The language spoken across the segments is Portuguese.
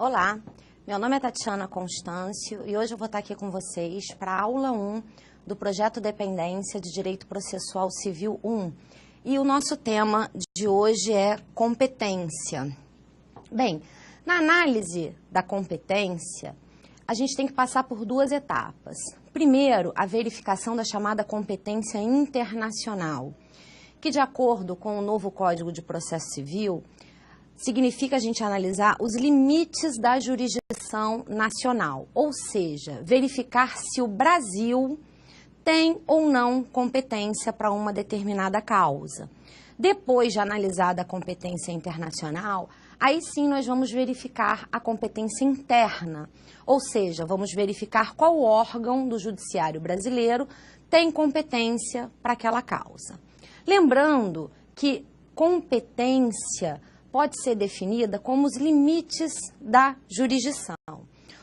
Olá, meu nome é Tatiana Constâncio e hoje eu vou estar aqui com vocês para a aula 1 do Projeto Dependência de Direito Processual Civil 1. E o nosso tema de hoje é competência. Bem, na análise da competência, a gente tem que passar por duas etapas. Primeiro, a verificação da chamada competência internacional, que de acordo com o novo Código de Processo Civil, significa a gente analisar os limites da jurisdição nacional, ou seja, verificar se o Brasil tem ou não competência para uma determinada causa. Depois de analisada a competência internacional, aí sim nós vamos verificar a competência interna, ou seja, vamos verificar qual órgão do judiciário brasileiro tem competência para aquela causa. Lembrando que competência pode ser definida como os limites da jurisdição,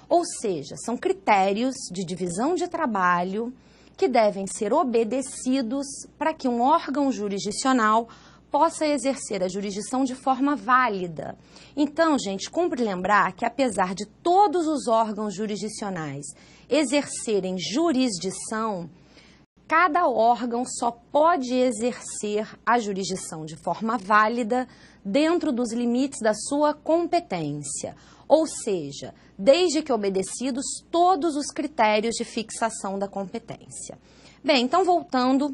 ou seja, são critérios de divisão de trabalho que devem ser obedecidos para que um órgão jurisdicional possa exercer a jurisdição de forma válida. Então, gente, cumpre lembrar que apesar de todos os órgãos jurisdicionais exercerem jurisdição, cada órgão só pode exercer a jurisdição de forma válida dentro dos limites da sua competência, ou seja, desde que obedecidos todos os critérios de fixação da competência. Bem, então voltando,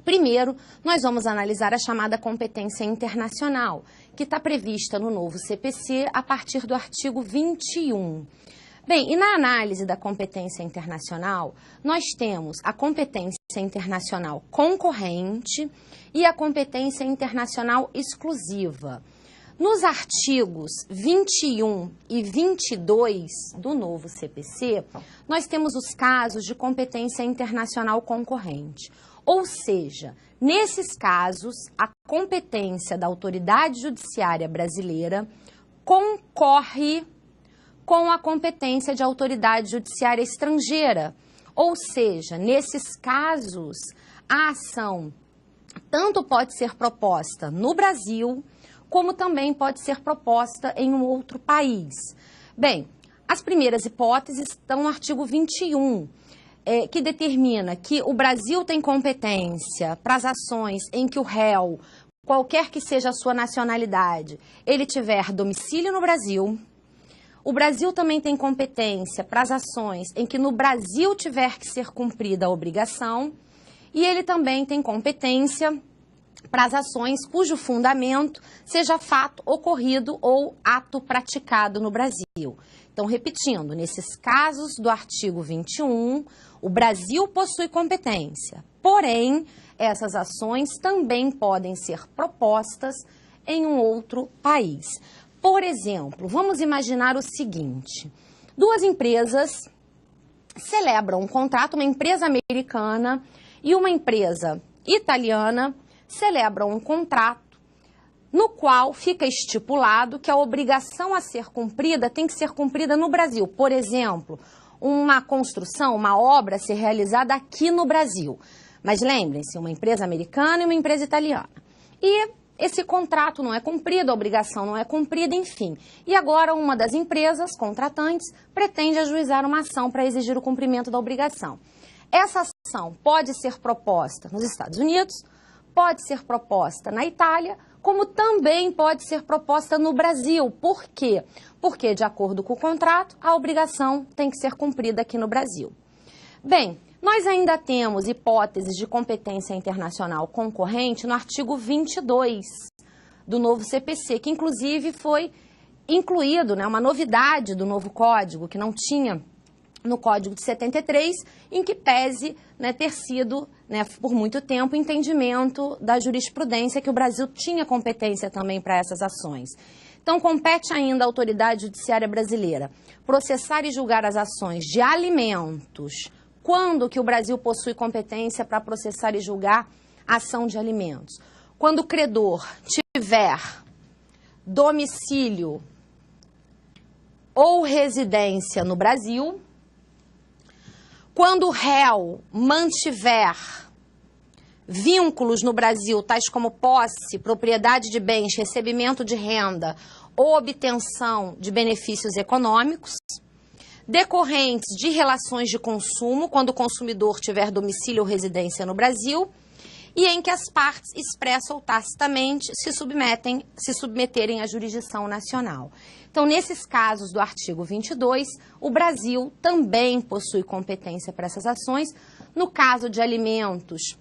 primeiro nós vamos analisar a chamada competência internacional, que está prevista no novo CPC a partir do artigo 21. Bem, e na análise da competência internacional, nós temos a competência internacional concorrente e a competência internacional exclusiva. Nos artigos 21 e 22 do novo CPC, nós temos os casos de competência internacional concorrente. Ou seja, nesses casos, a competência da autoridade judiciária brasileira concorre com a competência de autoridade judiciária estrangeira. Ou seja, nesses casos, a ação tanto pode ser proposta no Brasil, como também pode ser proposta em um outro país. Bem, as primeiras hipóteses estão no artigo 21, que determina que o Brasil tem competência para as ações em que o réu, qualquer que seja a sua nacionalidade, ele tiver domicílio no Brasil. O Brasil também tem competência para as ações em que no Brasil tiver que ser cumprida a obrigação, e ele também tem competência para as ações cujo fundamento seja fato ocorrido ou ato praticado no Brasil. Então, repetindo, nesses casos do artigo 21, o Brasil possui competência, porém, essas ações também podem ser propostas em um outro país. Por exemplo, vamos imaginar o seguinte: duas empresas celebram um contrato, uma empresa americana e uma empresa italiana celebram um contrato no qual fica estipulado que a obrigação a ser cumprida tem que ser cumprida no Brasil. Por exemplo, uma construção, uma obra a ser realizada aqui no Brasil. Mas lembrem-se, uma empresa americana e uma empresa italiana. E esse contrato não é cumprido, a obrigação não é cumprida, enfim. E agora uma das empresas contratantes pretende ajuizar uma ação para exigir o cumprimento da obrigação. Essa ação pode ser proposta nos Estados Unidos, pode ser proposta na Itália, como também pode ser proposta no Brasil. Por quê? Porque, de acordo com o contrato, a obrigação tem que ser cumprida aqui no Brasil. Bem, nós ainda temos hipóteses de competência internacional concorrente no artigo 22 do novo CPC, que inclusive foi incluído, uma novidade do novo código, que não tinha no Código de 73, em que pese ter sido, por muito tempo, entendimento da jurisprudência que o Brasil tinha competência também para essas ações. Então, compete ainda à autoridade judiciária brasileira processar e julgar as ações de alimentos. Quando que o Brasil possui competência para processar e julgar a ação de alimentos? Quando o credor tiver domicílio ou residência no Brasil, quando o réu mantiver vínculos no Brasil, tais como posse, propriedade de bens, recebimento de renda ou obtenção de benefícios econômicos, decorrentes de relações de consumo, quando o consumidor tiver domicílio ou residência no Brasil, e em que as partes expressa ou tacitamente se submeterem à jurisdição nacional. Então, nesses casos do artigo 22, o Brasil também possui competência para essas ações. No caso de alimentos,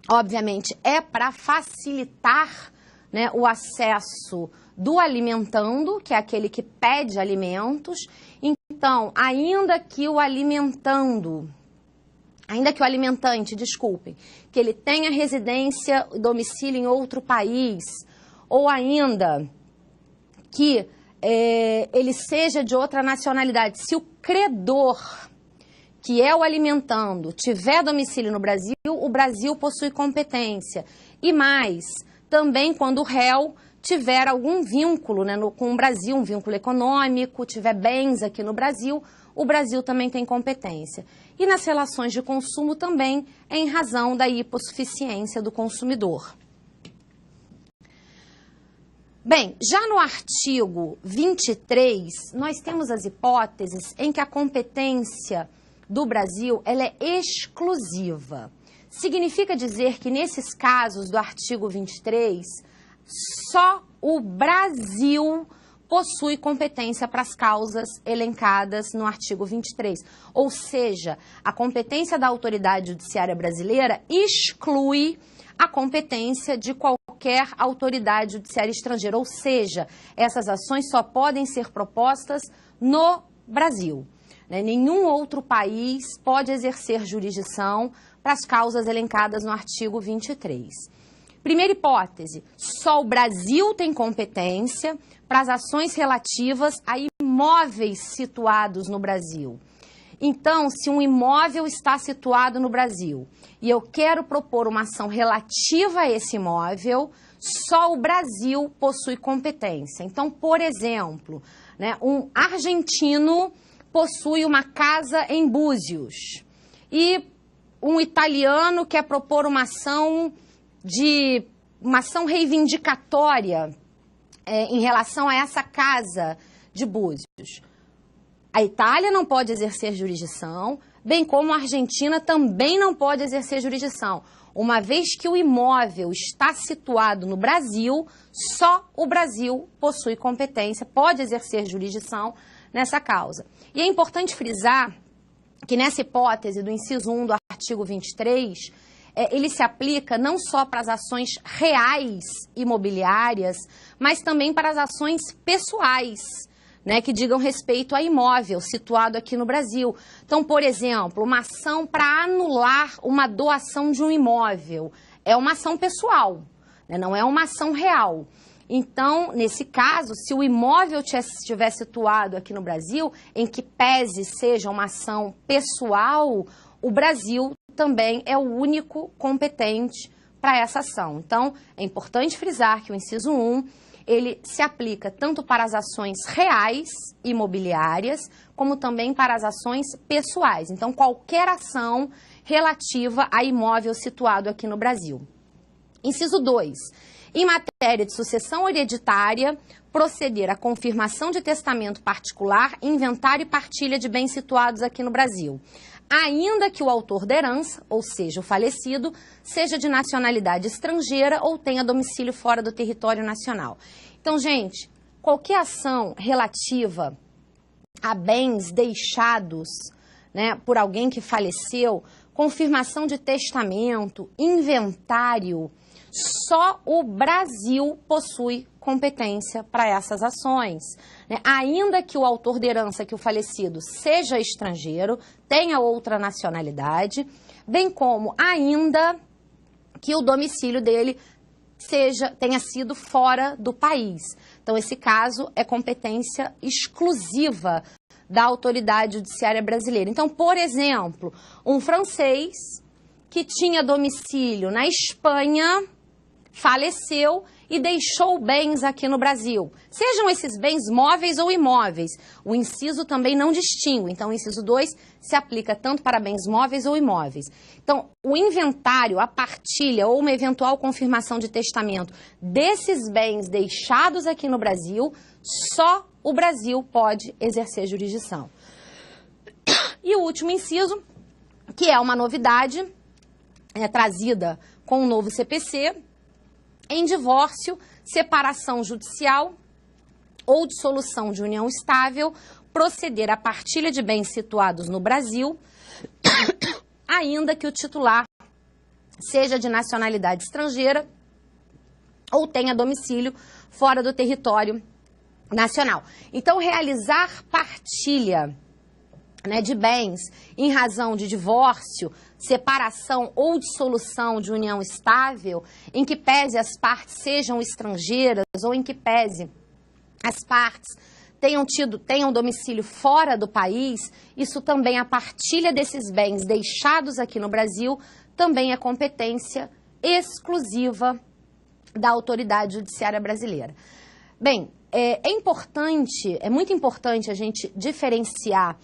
obviamente, é para facilitar, né, o acesso do alimentando, que é aquele que pede alimentos. Então, ainda que o alimentante, desculpem, que ele tenha residência e domicílio em outro país, ou ainda que ele seja de outra nacionalidade, se o credor, que é o alimentando, tiver domicílio no Brasil, o Brasil possui competência. E mais, também quando o réu tiver algum vínculo, né, com o Brasil, um vínculo econômico, tiver bens aqui no Brasil, o Brasil também tem competência. E nas relações de consumo também, em razão da hipossuficiência do consumidor. Bem, já no artigo 23, nós temos as hipóteses em que a competência do Brasil ela é exclusiva. Significa dizer que nesses casos do artigo 23, só o Brasil possui competência para as causas elencadas no artigo 23. Ou seja, a competência da autoridade judiciária brasileira exclui a competência de qualquer autoridade judiciária estrangeira. Ou seja, essas ações só podem ser propostas no Brasil. Nenhum outro país pode exercer jurisdição para as causas elencadas no artigo 23. Primeira hipótese, só o Brasil tem competência para as ações relativas a imóveis situados no Brasil. Então, se um imóvel está situado no Brasil e eu quero propor uma ação relativa a esse imóvel, só o Brasil possui competência. Então, por exemplo, né, um argentino possui uma casa em Búzios e um italiano quer propor uma ação reivindicatória em relação a essa casa de Búzios. A Itália não pode exercer jurisdição, bem como a Argentina também não pode exercer jurisdição. Uma vez que o imóvel está situado no Brasil, só o Brasil possui competência, pode exercer jurisdição nessa causa. E é importante frisar que nessa hipótese do inciso 1 do artigo 23, ele se aplica não só para as ações reais imobiliárias, mas também para as ações pessoais, né, que digam respeito a imóvel situado aqui no Brasil. Então, por exemplo, uma ação para anular uma doação de um imóvel é uma ação pessoal, né, não é uma ação real. Então, nesse caso, se o imóvel estiver situado aqui no Brasil, em que pese seja uma ação pessoal, o Brasil também é o único competente para essa ação. Então, é importante frisar que o inciso 1, ele se aplica tanto para as ações reais imobiliárias, como também para as ações pessoais. Então, qualquer ação relativa a imóvel situado aqui no Brasil. Inciso 2. Em matéria de sucessão hereditária, proceder à confirmação de testamento particular, inventário e partilha de bens situados aqui no Brasil, ainda que o autor da herança, ou seja, o falecido, seja de nacionalidade estrangeira ou tenha domicílio fora do território nacional. Então, gente, qualquer ação relativa a bens deixados, né, por alguém que faleceu, confirmação de testamento, inventário, só o Brasil possui competência para essas ações, né? Ainda que o autor da herança, que o falecido, seja estrangeiro, tenha outra nacionalidade, bem como ainda que o domicílio dele tenha sido fora do país. Então, esse caso é competência exclusiva da autoridade judiciária brasileira. Então, por exemplo, um francês que tinha domicílio na Espanha, faleceu e deixou bens aqui no Brasil. Sejam esses bens móveis ou imóveis. O inciso também não distingue. Então, o inciso 2 se aplica tanto para bens móveis ou imóveis. Então, o inventário, a partilha ou uma eventual confirmação de testamento desses bens deixados aqui no Brasil, só o Brasil pode exercer jurisdição. E o último inciso, que é uma novidade trazida com o novo CPC, em divórcio, separação judicial ou dissolução de união estável, proceder à partilha de bens situados no Brasil, ainda que o titular seja de nacionalidade estrangeira ou tenha domicílio fora do território nacional. Então, realizar partilha de bens em razão de divórcio, separação ou dissolução de união estável, em que pese as partes sejam estrangeiras ou em que pese as partes tenham domicílio fora do país, isso também, a partilha desses bens deixados aqui no Brasil, também é competência exclusiva da autoridade judiciária brasileira. Bem, é muito importante a gente diferenciar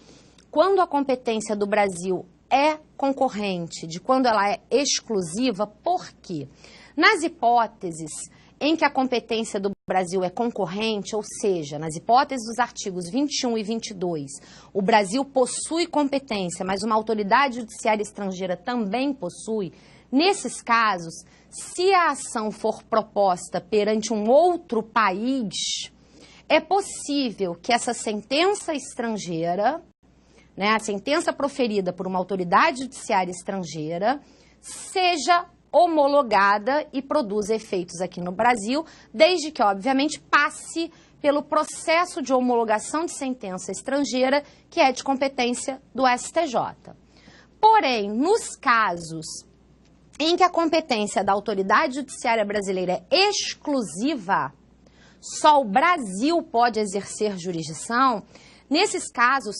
quando a competência do Brasil é concorrente, de quando ela é exclusiva. Por quê? Nas hipóteses em que a competência do Brasil é concorrente, ou seja, nas hipóteses dos artigos 21 e 22, o Brasil possui competência, mas uma autoridade judiciária estrangeira também possui. Nesses casos, se a ação for proposta perante um outro país, é possível que essa sentença estrangeira, a sentença proferida por uma autoridade judiciária estrangeira, seja homologada e produza efeitos aqui no Brasil, desde que, obviamente, passe pelo processo de homologação de sentença estrangeira, que é de competência do STJ. Porém, nos casos em que a competência da autoridade judiciária brasileira é exclusiva, só o Brasil pode exercer jurisdição, nesses casos,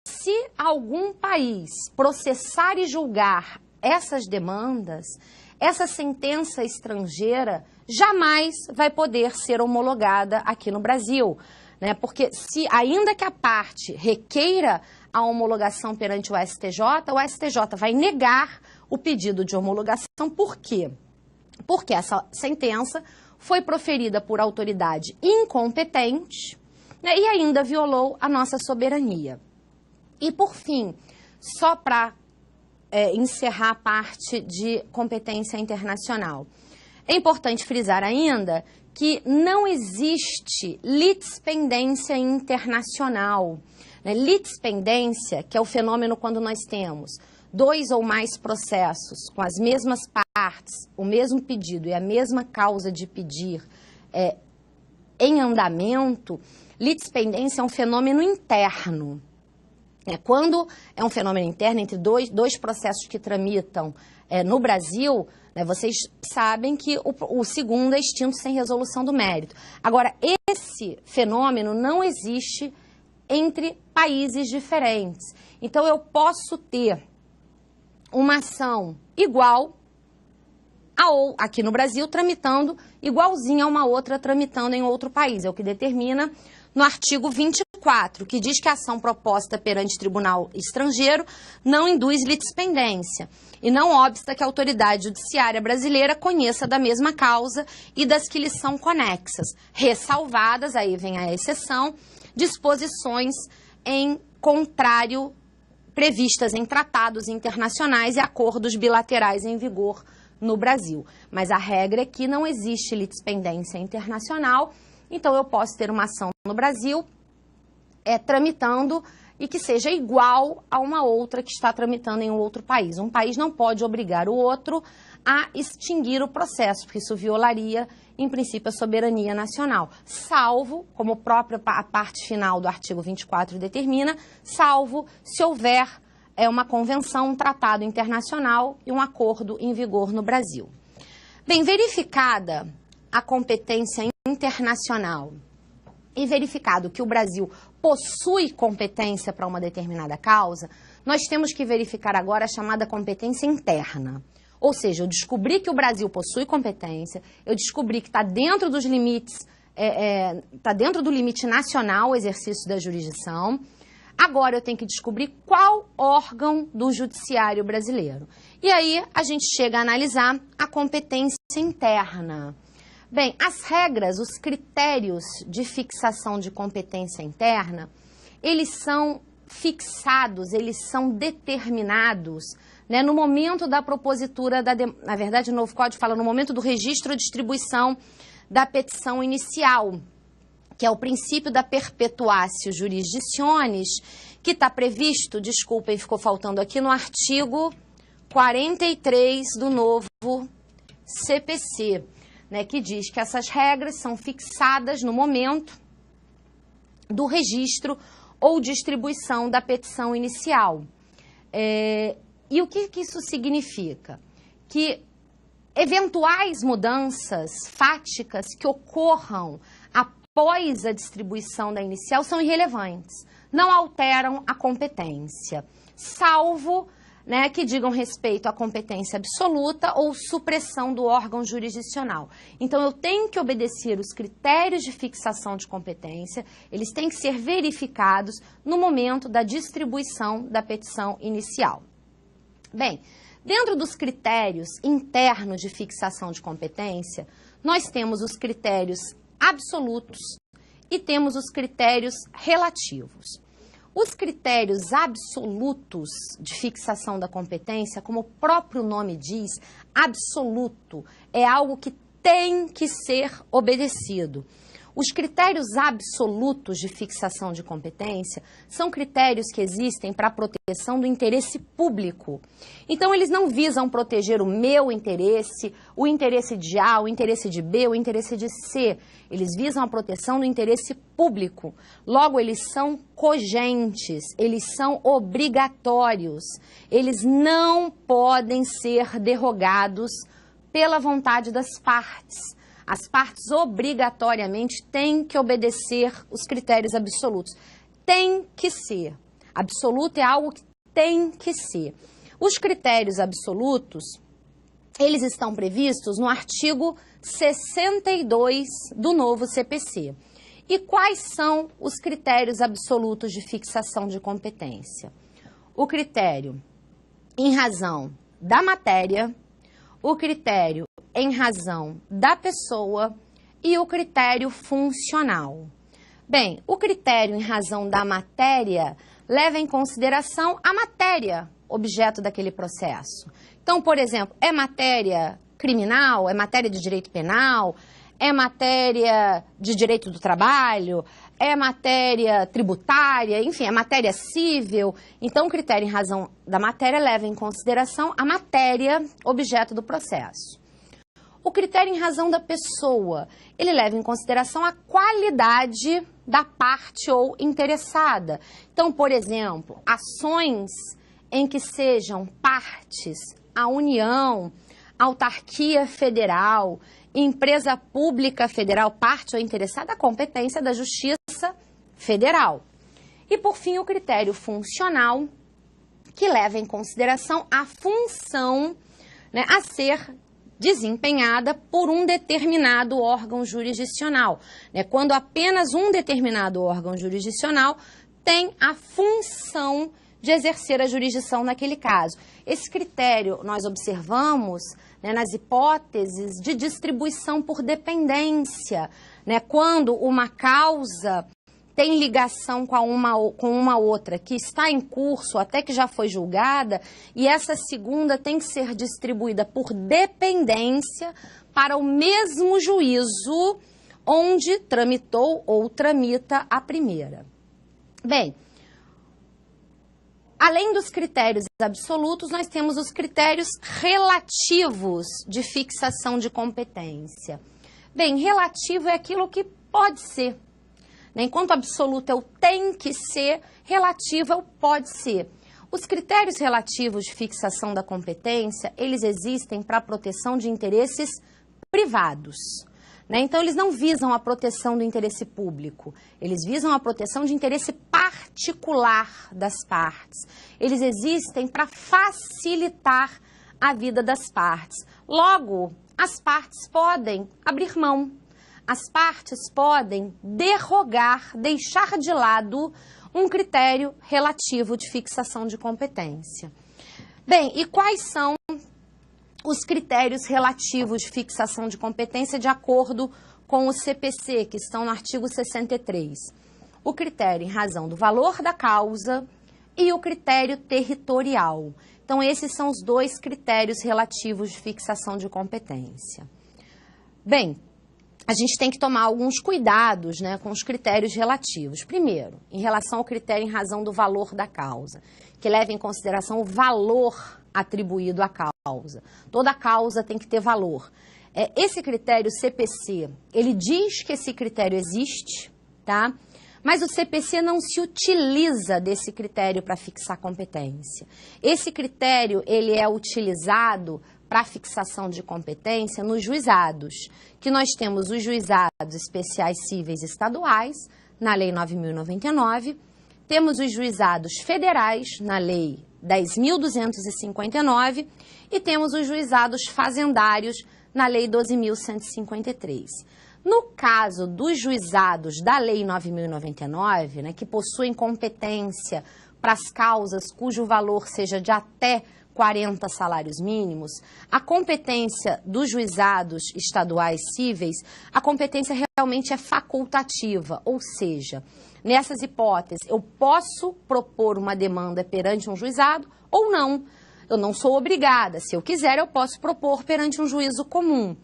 se algum país processar e julgar essas demandas, essa sentença estrangeira jamais vai poder ser homologada aqui no Brasil, porque ainda que a parte requeira a homologação perante o STJ vai negar o pedido de homologação. Por quê? Porque essa sentença foi proferida por autoridade incompetente, e ainda violou a nossa soberania. E, por fim, só para encerrar a parte de competência internacional, é importante frisar ainda que não existe litispendência internacional. Litispendência, que é o fenômeno quando nós temos 2 ou mais processos com as mesmas partes, o mesmo pedido e a mesma causa de pedir em andamento. Litispendência é um fenômeno interno. Quando é um fenômeno interno entre dois processos que tramitam no Brasil, vocês sabem que o segundo é extinto sem resolução do mérito. Agora, esse fenômeno não existe entre países diferentes. Então, eu posso ter uma ação igual aqui no Brasil, tramitando igualzinha a uma outra tramitando em outro país. É o que determina no artigo 24, que diz que a ação proposta perante tribunal estrangeiro não induz litispendência, e não obsta que a autoridade judiciária brasileira conheça da mesma causa e das que lhe são conexas, ressalvadas, aí vem a exceção, disposições em contrário previstas em tratados internacionais e acordos bilaterais em vigor no Brasil. Mas a regra é que não existe litispendência internacional, então eu posso ter uma ação no Brasil tramitando e que seja igual a uma outra que está tramitando em um outro país. Um país não pode obrigar o outro a extinguir o processo, porque isso violaria, em princípio, a soberania nacional, salvo, como a parte final do artigo 24 determina, salvo se houver uma convenção, um tratado internacional e um acordo em vigor no Brasil. Bem, verificada a competência internacional e verificado que o Brasil possui competência para uma determinada causa, nós temos que verificar agora a chamada competência interna. Ou seja, eu descobri que o Brasil possui competência, eu descobri que está dentro dos limites, está dentro do limite nacional o exercício da jurisdição. Agora eu tenho que descobrir qual órgão do judiciário brasileiro. E aí a gente chega a analisar a competência interna. Bem, as regras, os critérios de fixação de competência interna, eles são fixados, eles são determinados, né, no momento da propositura, na verdade o novo código fala no momento do registro ou distribuição da petição inicial, que é o princípio da perpetuatio jurisdicionis, que está previsto, desculpem, ficou faltando aqui, no artigo 43 do novo CPC, né, que diz que essas regras são fixadas no momento do registro ou distribuição da petição inicial. E o que isso significa? Que eventuais mudanças fáticas que ocorram após a distribuição da inicial são irrelevantes, não alteram a competência, salvo, né, que digam respeito à competência absoluta ou supressão do órgão jurisdicional. Então, eu tenho que obedecer os critérios de fixação de competência, eles têm que ser verificados no momento da distribuição da petição inicial. Bem, dentro dos critérios internos de fixação de competência, nós temos os critérios absolutos e temos os critérios relativos. Os critérios absolutos de fixação da competência, como o próprio nome diz, absoluto, é algo que tem que ser obedecido. Os critérios absolutos de fixação de competência são critérios que existem para a proteção do interesse público. Então, eles não visam proteger o meu interesse, o interesse de A, o interesse de B, o interesse de C. Eles visam a proteção do interesse público. Logo, eles são cogentes, eles são obrigatórios. Eles não podem ser derrogados pela vontade das partes. As partes obrigatoriamente têm que obedecer os critérios absolutos. Tem que ser. Absoluto é algo que tem que ser. Os critérios absolutos, eles estão previstos no artigo 62 do novo CPC. E quais são os critérios absolutos de fixação de competência? O critério em razão da matéria, o critério em razão da pessoa e o critério funcional. Bem, o critério em razão da matéria leva em consideração a matéria objeto daquele processo. Então, por exemplo, é matéria criminal, é matéria de direito penal, é matéria de direito do trabalho, é matéria tributária, enfim, é matéria civil. Então, o critério em razão da matéria leva em consideração a matéria objeto do processo. O critério em razão da pessoa, ele leva em consideração a qualidade da parte ou interessada. Então, por exemplo, ações em que sejam partes a União, autarquia federal, empresa pública federal, parte ou interessada, a competência da Justiça Federal. E, por fim, o critério funcional, que leva em consideração a função, né, a ser desempenhada por um determinado órgão jurisdicional, né? Quando apenas um determinado órgão jurisdicional tem a função de exercer a jurisdição naquele caso. Esse critério nós observamos, né, nas hipóteses de distribuição por dependência, né? Quando uma causa tem ligação com uma outra que está em curso, até que já foi julgada, e essa segunda tem que ser distribuída por dependência para o mesmo juízo onde tramitou ou tramita a primeira. Bem, além dos critérios absolutos, nós temos os critérios relativos de fixação de competência. Bem, relativo é aquilo que pode ser. Enquanto absoluto é o tem que ser, relativo é o pode ser. Os critérios relativos de fixação da competência, eles existem para a proteção de interesses privados, né? Então, eles não visam a proteção do interesse público, eles visam a proteção de interesse particular das partes. Eles existem para facilitar à vida das partes. Logo, as partes podem abrir mão, as partes podem derrogar, deixar de lado um critério relativo de fixação de competência. Bem, e quais são os critérios relativos de fixação de competência de acordo com o CPC, que estão no artigo 63? O critério em razão do valor da causa e o critério territorial. Então, esses são os dois critérios relativos de fixação de competência. Bem, a gente tem que tomar alguns cuidados, né, com os critérios relativos. Primeiro, em relação ao critério em razão do valor da causa, que leva em consideração o valor atribuído à causa. Toda causa tem que ter valor. Esse critério CPC, ele diz que esse critério existe, tá? Mas o CPC não se utiliza desse critério para fixar competência. Esse critério, ele é utilizado para fixação de competência nos juizados, que nós temos os juizados especiais cíveis estaduais, na Lei 9.099, temos os juizados federais, na Lei 10.259, e temos os juizados fazendários, na Lei 12.153. No caso dos juizados da Lei 9.099, né, que possuem competência para as causas cujo valor seja de até 40 salários mínimos, a competência dos juizados estaduais cíveis, a competência realmente é facultativa, ou seja, nessas hipóteses eu posso propor uma demanda perante um juizado ou não. Eu não sou obrigada, se eu quiser eu posso propor perante um juízo comum.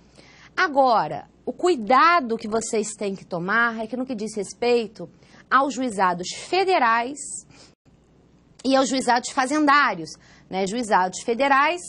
Agora, o cuidado que vocês têm que tomar é que no que diz respeito aos juizados federais e aos juizados fazendários, né? Juizados federais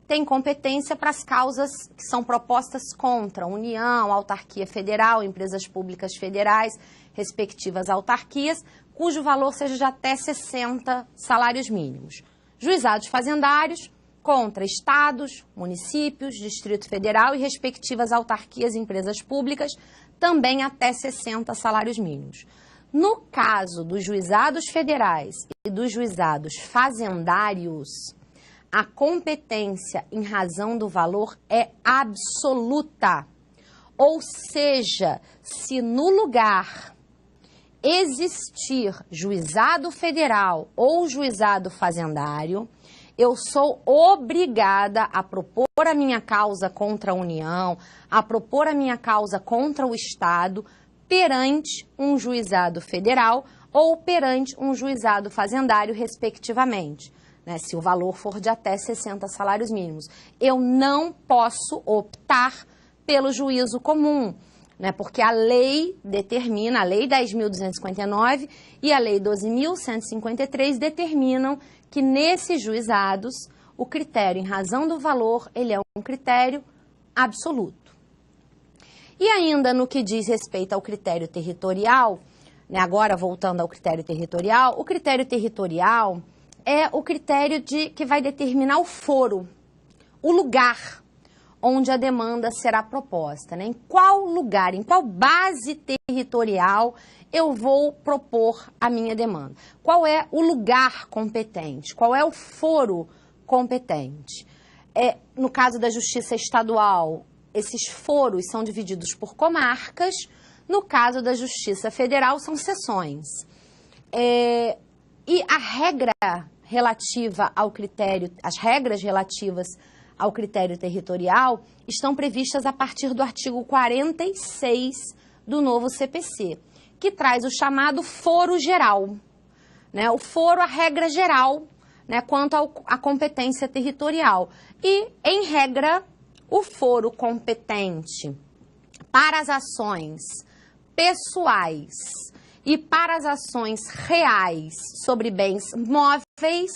têm competência para as causas que são propostas contra a União, autarquia federal, empresas públicas federais, respectivas autarquias, cujo valor seja de até 60 salários mínimos. Juizados fazendários contra estados, municípios, Distrito Federal e respectivas autarquias e empresas públicas, também até 60 salários mínimos. No caso dos juizados federais e dos juizados fazendários, a competência em razão do valor é absoluta. Ou seja, se no lugar existir juizado federal ou juizado fazendário, eu sou obrigada a propor a minha causa contra a União, a propor a minha causa contra o Estado perante um juizado federal ou perante um juizado fazendário, respectivamente, né, se o valor for de até 60 salários mínimos. Eu não posso optar pelo juízo comum, né, porque a lei determina, a Lei 10.259 e a Lei 12.153 determinam que nesses juizados o critério em razão do valor, ele é um critério absoluto. E ainda no que diz respeito ao critério territorial, né, agora voltando ao critério territorial, o critério territorial é o critério que vai determinar o foro, o lugar onde a demanda será proposta, né? Em qual lugar, em qual base territorial eu vou propor a minha demanda. Qual é o lugar competente? Qual é o foro competente? No caso da Justiça Estadual, esses foros são divididos por comarcas. No caso da Justiça Federal, são seções. E a regra relativa ao critério, as regras relativas ao critério territorial estão previstas a partir do artigo 46 do novo CPC, que traz o chamado foro geral, né? O foro, a regra geral, né, quanto à competência territorial. E, em regra, o foro competente para as ações pessoais e para as ações reais sobre bens móveis,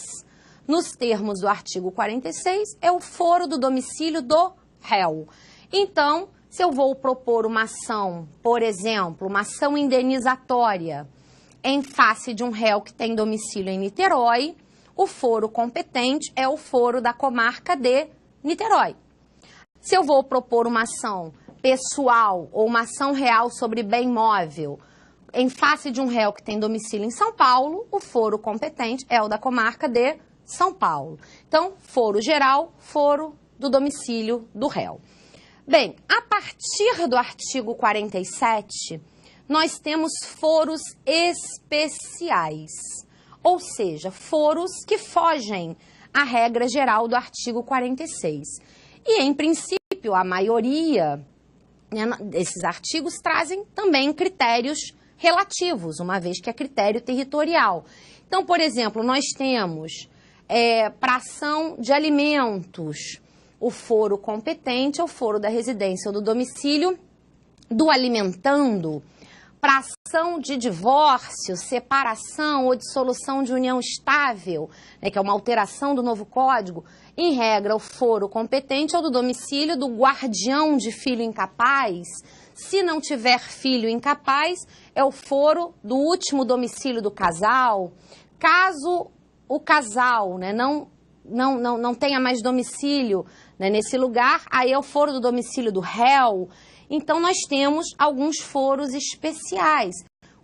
nos termos do artigo 46, é o foro do domicílio do réu. Então, se eu vou propor uma ação, por exemplo, uma ação indenizatória em face de um réu que tem domicílio em Niterói, o foro competente é o foro da comarca de Niterói. Se eu vou propor uma ação pessoal ou uma ação real sobre bem móvel em face de um réu que tem domicílio em São Paulo, o foro competente é o da comarca de São Paulo. Então, foro geral, foro do domicílio do réu. Bem, a partir do artigo 47, nós temos foros especiais, ou seja, foros que fogem à regra geral do artigo 46. E, em princípio, a maioria desses artigos trazem também critérios relativos, uma vez que é critério territorial. Então, por exemplo, nós temos para ação de alimentos, o foro competente é o foro da residência ou do domicílio do alimentando. Para ação de divórcio, separação ou dissolução de união estável, né, que é uma alteração do novo código, em regra, o foro competente é o do domicílio do guardião de filho incapaz. Se não tiver filho incapaz, é o foro do último domicílio do casal. Caso o casal, né, não tenha mais domicílio, né, nesse lugar, aí é o foro do domicílio do réu. Então, nós temos alguns foros especiais.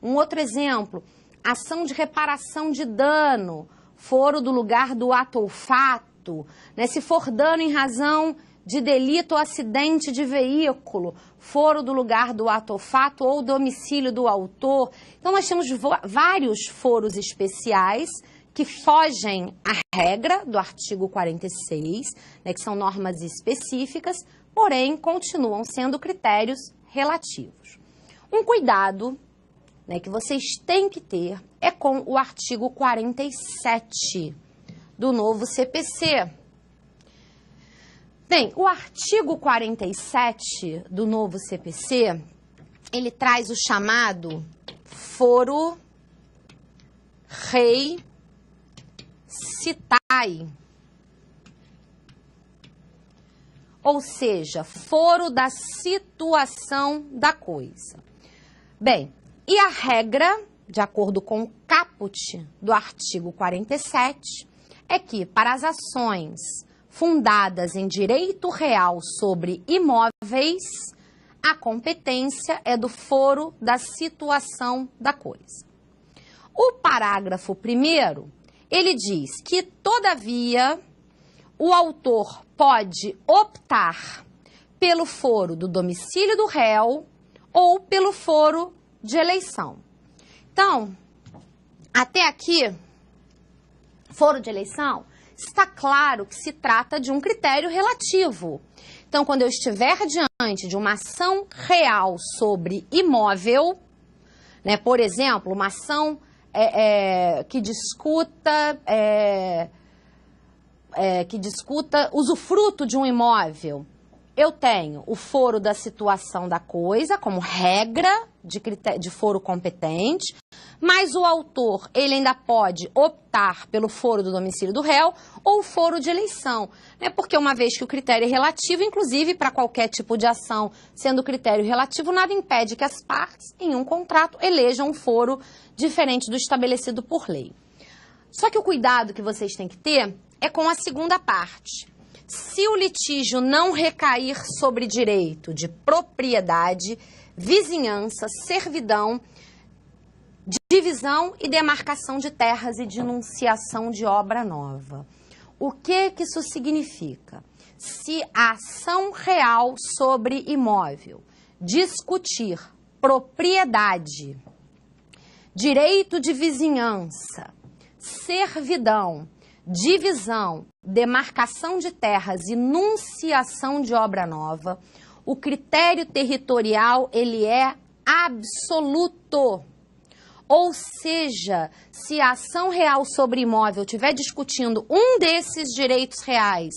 Um outro exemplo, ação de reparação de dano, foro do lugar do ato ou fato, né? Se for dano em razão de delito ou acidente de veículo, foro do lugar do ato ou fato ou domicílio do autor. Então, nós temos vários foros especiais que fogem à regra do artigo 46, né, que são normas específicas, porém, continuam sendo critérios relativos. Um cuidado, né, que vocês têm que ter é com o artigo 47 do novo CPC. Bem, o artigo 47 do novo CPC, ele traz o chamado foro rei citai, ou seja, foro da situação da coisa. Bem, e a regra, de acordo com o caput do artigo 47, é que para as ações fundadas em direito real sobre imóveis, a competência é do foro da situação da coisa. O parágrafo 1º, ele diz que, todavia, o autor pode optar pelo foro do domicílio do réu ou pelo foro de eleição. Então, até aqui, foro de eleição, está claro que se trata de um critério relativo. Então, quando eu estiver diante de uma ação real sobre imóvel, né, por exemplo, uma ação que discuta usufruto de um imóvel, eu tenho o foro da situação da coisa como regra de foro competente, mas o autor ele ainda pode optar pelo foro do domicílio do réu ou o foro de eleição, né? Porque uma vez que o critério é relativo, inclusive para qualquer tipo de ação, sendo critério relativo, nada impede que as partes em um contrato elejam um foro diferente do estabelecido por lei. Só que o cuidado que vocês têm que ter é com a segunda parte. Se o litígio não recair sobre direito de propriedade, vizinhança, servidão, divisão e demarcação de terras e denunciação de obra nova. O que isso significa? Se a ação real sobre imóvel discutir propriedade, direito de vizinhança, servidão, divisão, demarcação de terras e nunciação de obra nova, o critério territorial ele é absoluto. Ou seja, se a ação real sobre imóvel estiver discutindo um desses direitos reais,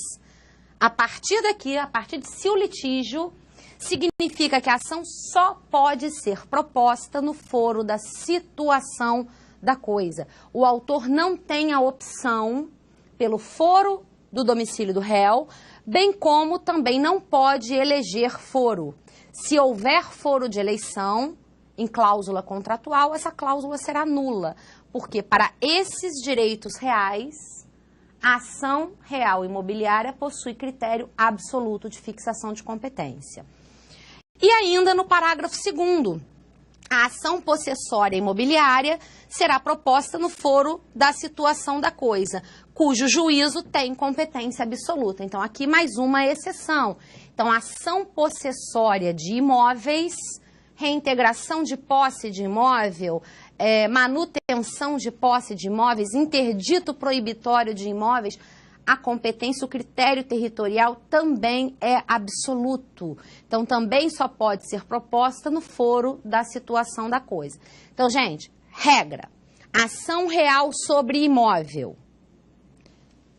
a partir daqui, a partir de seu litígio, significa que a ação só pode ser proposta no foro da situação da coisa. O autor não tem a opção pelo foro do domicílio do réu, bem como também não pode eleger foro. Se houver foro de eleição em cláusula contratual, essa cláusula será nula, porque para esses direitos reais, a ação real imobiliária possui critério absoluto de fixação de competência. E ainda no parágrafo 2º, a ação possessória imobiliária será proposta no foro da situação da coisa, cujo juízo tem competência absoluta. Então, aqui mais uma exceção. Então, ação possessória de imóveis, reintegração de posse de imóvel, manutenção de posse de imóveis, interdito proibitório de imóveis, a competência, o critério territorial também é absoluto. Então, também só pode ser proposta no foro da situação da coisa. Então, gente, regra, ação real sobre imóvel,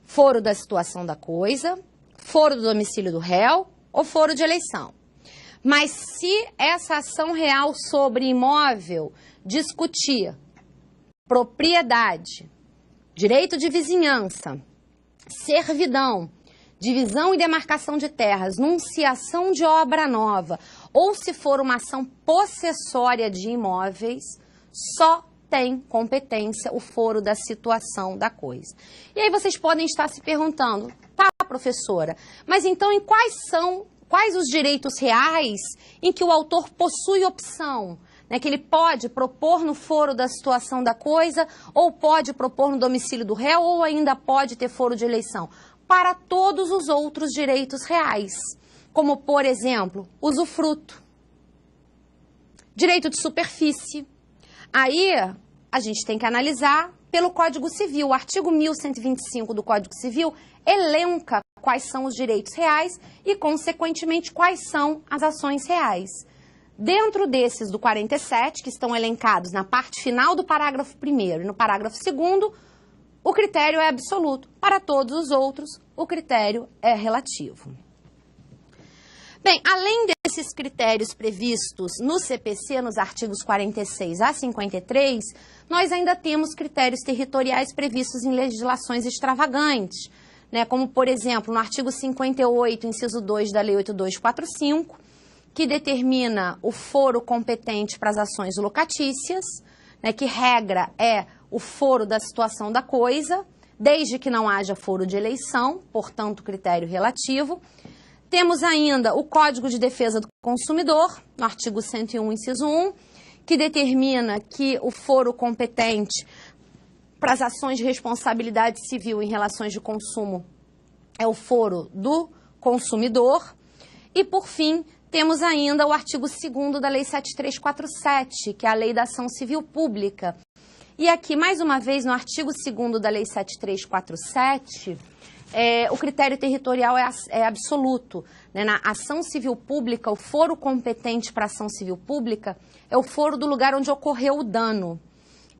foro da situação da coisa, foro do domicílio do réu ou foro de eleição. Mas se essa ação real sobre imóvel discutir propriedade, direito de vizinhança, servidão, divisão e demarcação de terras, nunciação de obra nova, ou se for uma ação possessória de imóveis, só tem competência o foro da situação da coisa. E aí vocês podem estar se perguntando, tá, professora, mas então em quais os direitos reais em que o autor possui opção? Né, que ele pode propor no foro da situação da coisa, ou pode propor no domicílio do réu, ou ainda pode ter foro de eleição. Para todos os outros direitos reais, como, por exemplo, usufruto, direito de superfície. Aí, a gente tem que analisar pelo Código Civil. O artigo 1125 do Código Civil elenca quais são os direitos reais e, consequentemente, quais são as ações reais. Dentro desses do 47, que estão elencados na parte final do parágrafo 1º e no parágrafo 2º, o critério é absoluto. Para todos os outros, o critério é relativo. Bem, além desses critérios previstos no CPC, nos artigos 46 a 53, nós ainda temos critérios territoriais previstos em legislações extravagantes, né, como, por exemplo, no artigo 58, inciso 2 da Lei 8245, que determina o foro competente para as ações locatícias, né, que regra é o foro da situação da coisa, desde que não haja foro de eleição, portanto, critério relativo. Temos ainda o Código de Defesa do Consumidor, no artigo 101, inciso 1, que determina que o foro competente para as ações de responsabilidade civil em relações de consumo é o foro do consumidor. E, por fim, temos ainda o artigo 2º da Lei 7347, que é a Lei da Ação Civil Pública. E aqui, mais uma vez, no artigo 2º da Lei 7347, o critério territorial é absoluto. Né? Na ação civil pública, o foro competente para a ação civil pública é o foro do lugar onde ocorreu o dano.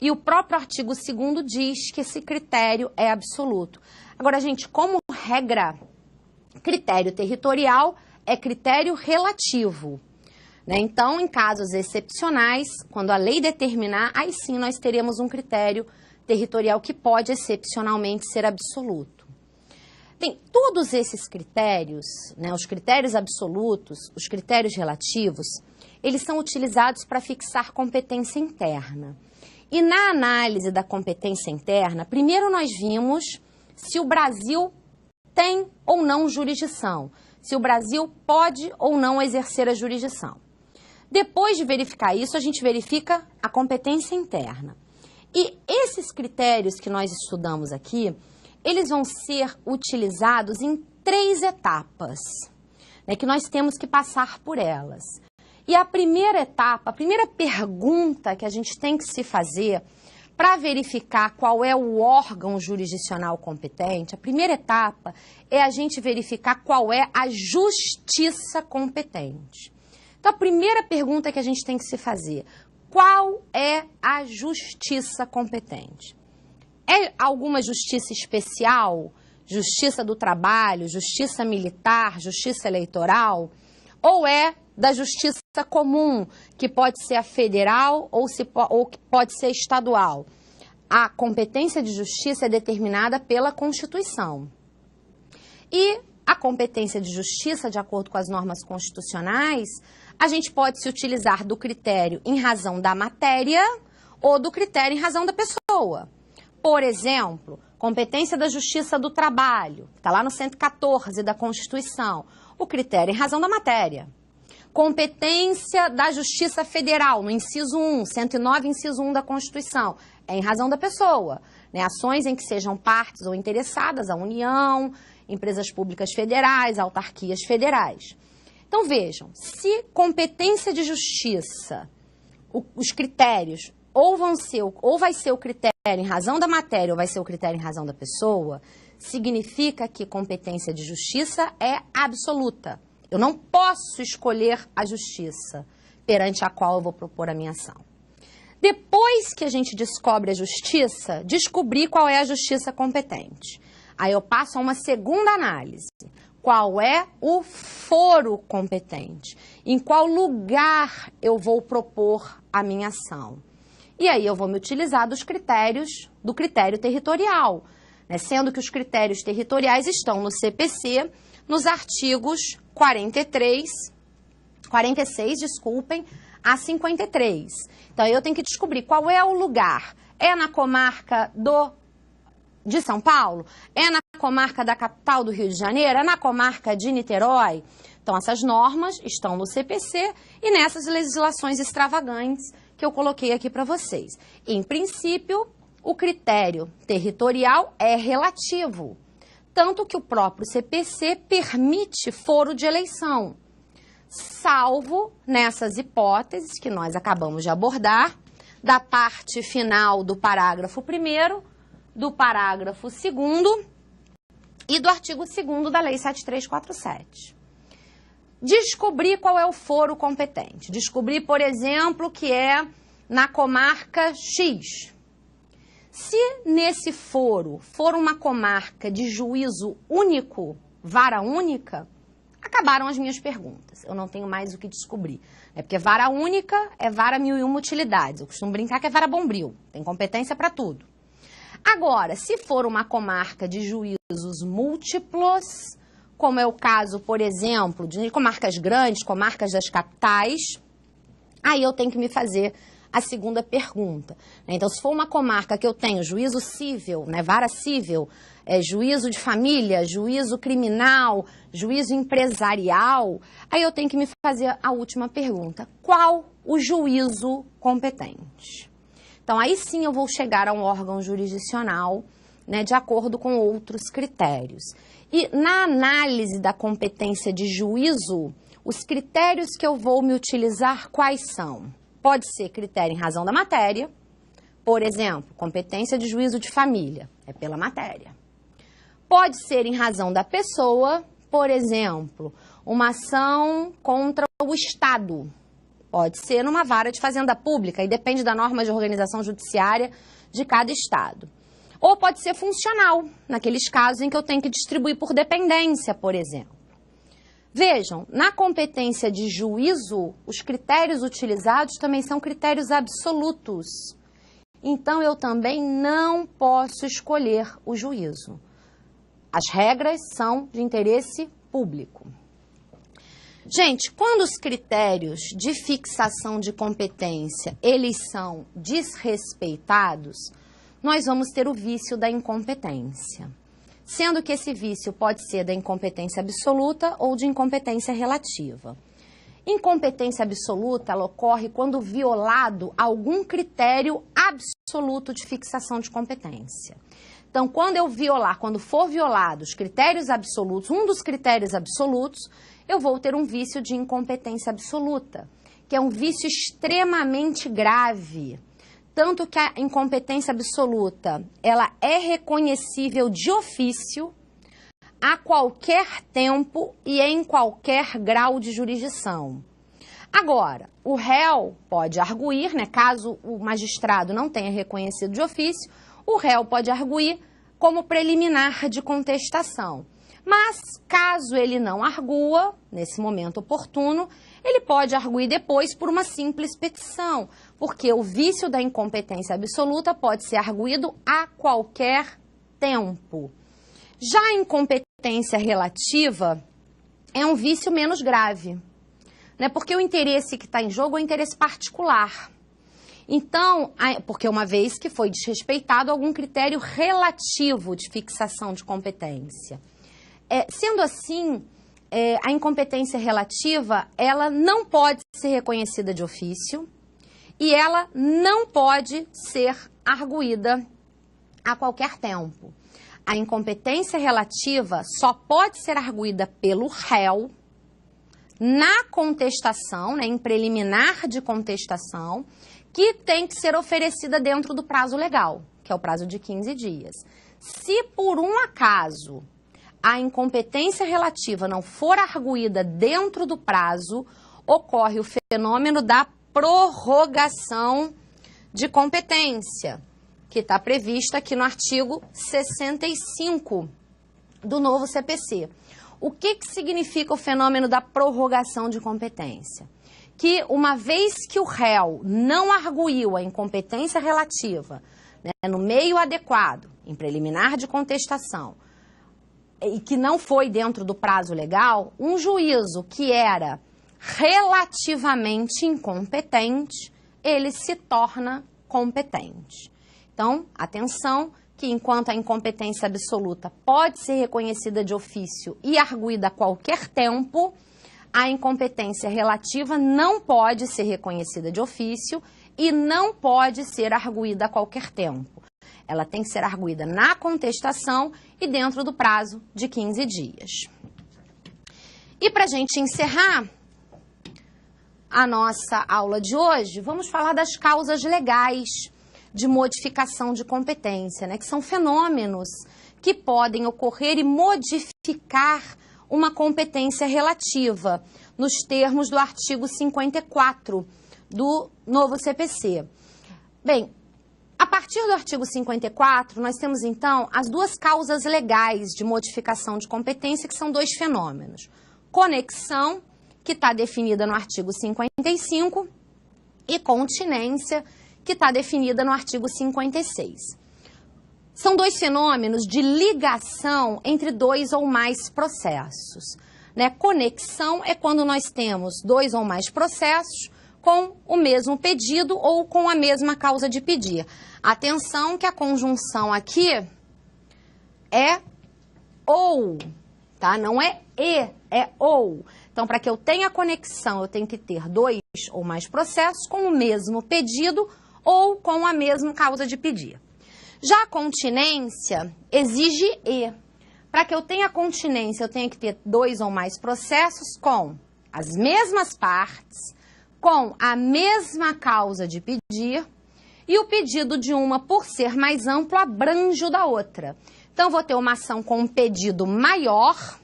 E o próprio artigo 2º diz que esse critério é absoluto. Agora, gente, como regra, critério territorial é critério relativo. Né? Então, em casos excepcionais, quando a lei determinar, aí sim nós teremos um critério territorial que pode excepcionalmente ser absoluto. Bem, todos esses critérios, né, os critérios absolutos, os critérios relativos, eles são utilizados para fixar competência interna. E na análise da competência interna, primeiro nós vimos se o Brasil tem ou não jurisdição, se o Brasil pode ou não exercer a jurisdição. Depois de verificar isso, a gente verifica a competência interna. E esses critérios que nós estudamos aqui, eles vão ser utilizados em 3 etapas, né, que nós temos que passar por elas. E a primeira etapa, a primeira pergunta que a gente tem que se fazer para verificar qual é o órgão jurisdicional competente, a primeira etapa é a gente verificar qual é a justiça competente. Então, a primeira pergunta que a gente tem que se fazer, qual é a justiça competente? É alguma justiça especial? Justiça do trabalho, justiça militar, justiça eleitoral? Ou é da justiça comum, que pode ser a federal ou que pode ser estadual? A competência de justiça é determinada pela Constituição. E a competência de justiça, de acordo com as normas constitucionais, a gente pode se utilizar do critério em razão da matéria ou do critério em razão da pessoa. Por exemplo, competência da justiça do trabalho, está lá no 114 da Constituição, o critério em razão da matéria. Competência da Justiça Federal, no inciso 1, 109, inciso 1 da Constituição, é em razão da pessoa. né? Ações em que sejam partes ou interessadas a União, empresas públicas federais, autarquias federais. Então vejam, se competência de justiça, os critérios ou vai ser o critério em razão da matéria ou vai ser o critério em razão da pessoa, significa que competência de justiça é absoluta. Eu não posso escolher a justiça perante a qual eu vou propor a minha ação. Depois que a gente descobre a justiça, descobrir qual é a justiça competente. Aí eu passo a uma segunda análise. Qual é o foro competente? Em qual lugar eu vou propor a minha ação? E aí eu vou me utilizar dos critérios, do critério territorial, né? Sendo que os critérios territoriais estão no CPC, nos artigos 46, a 53. Então eu tenho que descobrir qual é o lugar. É na comarca de São Paulo? É na comarca da capital do Rio de Janeiro? É na comarca de Niterói? Então, essas normas estão no CPC e nessas legislações extravagantes que eu coloquei aqui para vocês. Em princípio, o critério territorial é relativo, tanto que o próprio CPC permite foro de eleição, salvo nessas hipóteses que nós acabamos de abordar, da parte final do parágrafo 1º, do parágrafo 2º e do artigo 2º da Lei 7347. Descobrir qual é o foro competente. Descobrir, por exemplo, que é na comarca X. Se nesse foro for uma comarca de juízo único, vara única, acabaram as minhas perguntas. Eu não tenho mais o que descobrir. É porque vara única é vara 1001 utilidades. Eu costumo brincar que é vara bombril. Tem competência para tudo. Agora, se for uma comarca de juízos múltiplos, como é o caso, por exemplo, de comarcas grandes, comarcas das capitais, aí eu tenho que me fazer a segunda pergunta. Então, se for uma comarca que eu tenho juízo civil, né, vara civil, juízo de família, juízo criminal, juízo empresarial, aí eu tenho que me fazer a última pergunta. Qual o juízo competente? Então, aí sim eu vou chegar a um órgão jurisdicional, né, de acordo com outros critérios. E na análise da competência de juízo, os critérios que eu vou me utilizar, quais são? Pode ser critério em razão da matéria, por exemplo, competência de juízo de família, é pela matéria. Pode ser em razão da pessoa, por exemplo, uma ação contra o Estado. Pode ser numa vara de fazenda pública e depende da norma de organização judiciária de cada estado. Ou pode ser funcional, naqueles casos em que eu tenho que distribuir por dependência, por exemplo. Vejam, na competência de juízo, os critérios utilizados também são critérios absolutos. Então, eu também não posso escolher o juízo. As regras são de interesse público. Gente, quando os critérios de fixação de competência, eles são desrespeitados, nós vamos ter o vício da incompetência. Sendo que esse vício pode ser da incompetência absoluta ou de incompetência relativa. Incompetência absoluta, ela ocorre quando violado algum critério absoluto de fixação de competência. Então, quando for violado os critérios absolutos, um dos critérios absolutos, eu vou ter um vício de incompetência absoluta, que é um vício extremamente grave. Tanto que a incompetência absoluta, ela é reconhecível de ofício a qualquer tempo e em qualquer grau de jurisdição. Agora, o réu pode arguir, né, caso o magistrado não tenha reconhecido de ofício, o réu pode arguir como preliminar de contestação. Mas, caso ele não argua, nesse momento oportuno, ele pode arguir depois por uma simples petição, porque o vício da incompetência absoluta pode ser arguído a qualquer tempo. Já a incompetência relativa é um vício menos grave, né? Porque o interesse que está em jogo é o interesse particular. Então, porque uma vez que foi desrespeitado algum critério relativo de fixação de competência. Sendo assim, a incompetência relativa, ela não pode ser reconhecida de ofício e ela não pode ser arguída a qualquer tempo. A incompetência relativa só pode ser arguída pelo réu na contestação, né, em preliminar de contestação, que tem que ser oferecida dentro do prazo legal, que é o prazo de 15 dias. Se por um acaso a incompetência relativa não for arguída dentro do prazo, ocorre o fenômeno da prorrogação de competência, que está prevista aqui no artigo 65 do novo CPC. O que significa o fenômeno da prorrogação de competência? Que uma vez que o réu não arguiu a incompetência relativa, né, no meio adequado, em preliminar de contestação, e que não foi dentro do prazo legal, um juízo que era relativamente incompetente, ele se torna competente. Então, atenção, que enquanto a incompetência absoluta pode ser reconhecida de ofício e arguída a qualquer tempo, a incompetência relativa não pode ser reconhecida de ofício e não pode ser arguída a qualquer tempo. Ela tem que ser arguída na contestação e dentro do prazo de 15 dias. E para a gente encerrar a nossa aula de hoje, vamos falar das causas legais de modificação de competência, né, que são fenômenos que podem ocorrer e modificar uma competência relativa, nos termos do artigo 54 do novo CPC. Bem, a partir do artigo 54, nós temos então as duas causas legais de modificação de competência, que são dois fenômenos. Conexão, que está definida no artigo 55, e continência, que está definida no artigo 56. São dois fenômenos de ligação entre dois ou mais processos, né? Conexão é quando nós temos dois ou mais processos com o mesmo pedido ou com a mesma causa de pedir. Atenção que a conjunção aqui é ou, tá? Não é e, é ou. Então, para que eu tenha conexão, eu tenho que ter dois ou mais processos com o mesmo pedido ou com a mesma causa de pedir. Já a continência exige e. Para que eu tenha continência, eu tenho que ter dois ou mais processos com as mesmas partes, com a mesma causa de pedir, e o pedido de uma, por ser mais amplo, abrange o da outra. Então, vou ter uma ação com um pedido maior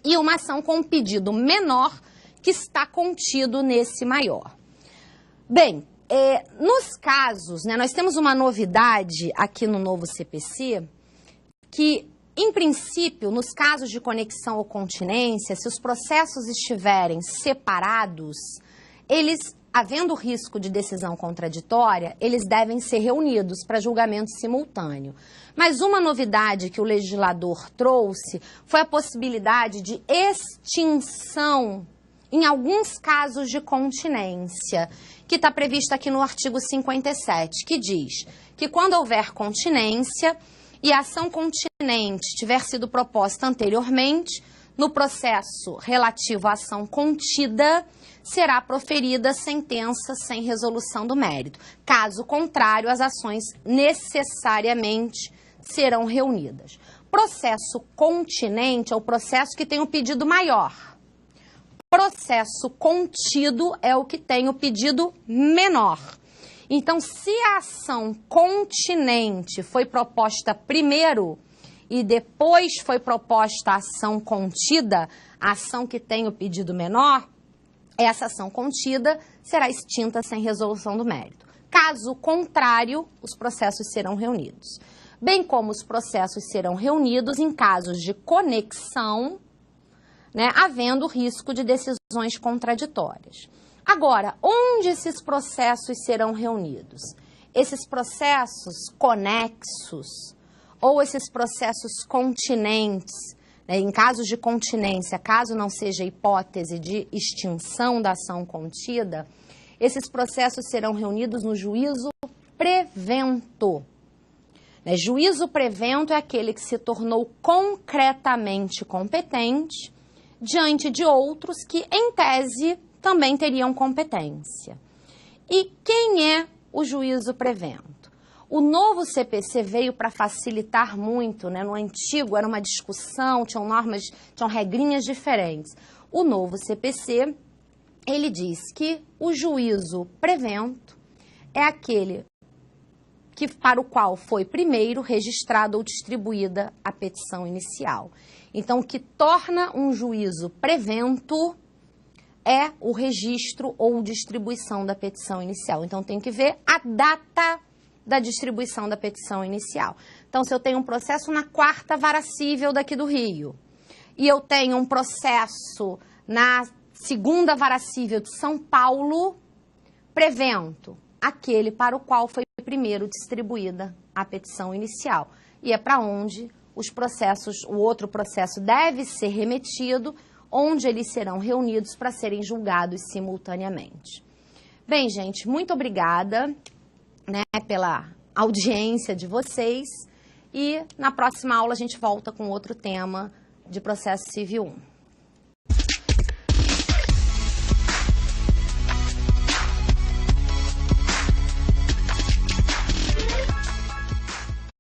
e uma ação com um pedido menor que está contido nesse maior. Bem, nos casos, né, nós temos uma novidade aqui no novo CPC, que, em princípio, nos casos de conexão ou continência, se os processos estiverem separados, eles, havendo risco de decisão contraditória, eles devem ser reunidos para julgamento simultâneo. Mas uma novidade que o legislador trouxe foi a possibilidade de extinção em alguns casos de continência, que está prevista aqui no artigo 57, que diz que quando houver continência e a ação continente tiver sido proposta anteriormente, no processo relativo à ação contida, será proferida sentença sem resolução do mérito. Caso contrário, as ações necessariamente serão reunidas. Processo continente é o processo que tem o pedido maior. Processo contido é o que tem o pedido menor. Então, se a ação continente foi proposta primeiro e depois foi proposta a ação contida, a ação que tem o pedido menor, essa ação contida será extinta sem resolução do mérito. Caso contrário, os processos serão reunidos. Bem como os processos serão reunidos em casos de conexão, né, havendo risco de decisões contraditórias. Agora, onde esses processos serão reunidos? Esses processos conexos ou esses processos continentes, né, em casos de continência, caso não seja hipótese de extinção da ação contida, esses processos serão reunidos no juízo prevento. Né, juízo prevento é aquele que se tornou concretamente competente diante de outros que, em tese, também teriam competência. E quem é o juízo prevento? O novo CPC veio para facilitar muito, né? No antigo era uma discussão, tinham normas, tinham regrinhas diferentes. O novo CPC, ele diz que o juízo prevento é aquele para o qual foi primeiro registrada ou distribuída a petição inicial. Então, o que torna um juízo prevento é o registro ou distribuição da petição inicial. Então, tem que ver a data da distribuição da petição inicial. Então, se eu tenho um processo na 4ª Vara Cível daqui do Rio e eu tenho um processo na 2ª Vara Cível de São Paulo, prevento aquele para o qual foi primeiro distribuída a petição inicial. E é para onde os processos, o outro processo deve ser remetido, onde eles serão reunidos para serem julgados simultaneamente. Bem, gente, muito obrigada, né, pela audiência de vocês e na próxima aula a gente volta com outro tema de processo civil 1.